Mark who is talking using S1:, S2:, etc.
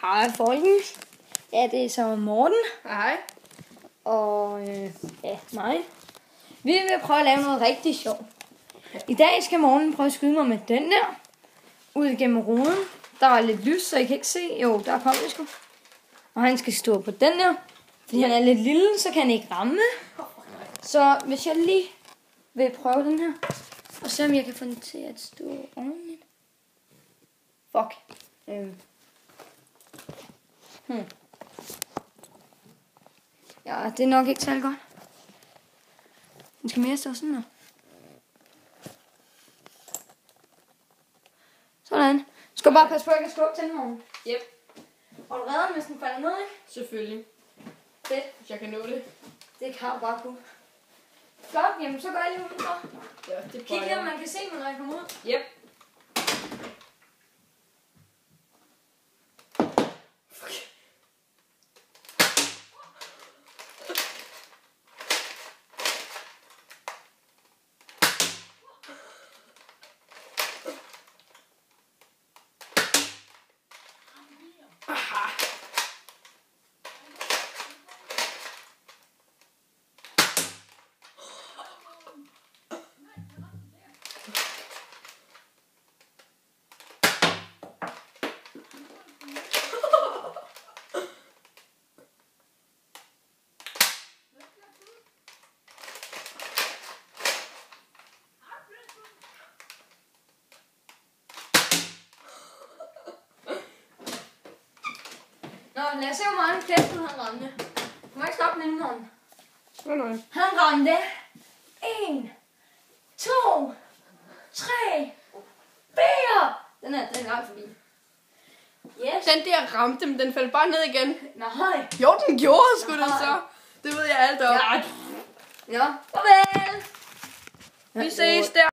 S1: Hej folkens. Ja, det er så Morten.
S2: Hej.
S1: Og mig. Vi vil prøve at lave noget rigtig sjovt. I dag skal Morten prøve at skyde mig med den der. Ud gennem ruden. Der var lidt lys, så I kan ikke se. Jo, der kom det sgu. Og han skal stå på den der. Fordi han er lidt lille, så kan han ikke ramme. Så hvis jeg lige vil prøve den her. Og se om jeg kan få den til at stå ordentligt. Fuck. Ja, det er nok ikke særlig godt. Den skal mere stå sådan her. Sådan. Skal bare passe på, at jeg kan slå til den morgen.
S2: Yep.
S1: Og du redder den, hvis den falder ned, ikke?
S2: Selvfølgelig.
S1: Fedt.
S2: Hvis jeg kan nå det.
S1: Det kan jeg bare kunne. Godt, jamen så gør jeg lige udenfor.
S2: Ja, det
S1: Kig
S2: prøver
S1: lige, om
S2: jeg.
S1: man kan se mig, når jeg kommer ud.
S2: Yep.
S1: Nå, lad os se, hvor meget kæften han ramte. Du må ikke stoppe den inden morgen.
S2: Sådan.
S1: Han ramte 1, 2, 3, 4. Den er langt forbi. Yes.
S2: Den der ramte, men den faldt bare ned igen.
S1: Nej.
S2: Jo, den gjorde sgu det
S1: Nej.
S2: så. Det ved jeg alt om.
S1: Ja. Nå, farvel.
S2: Vi ses der.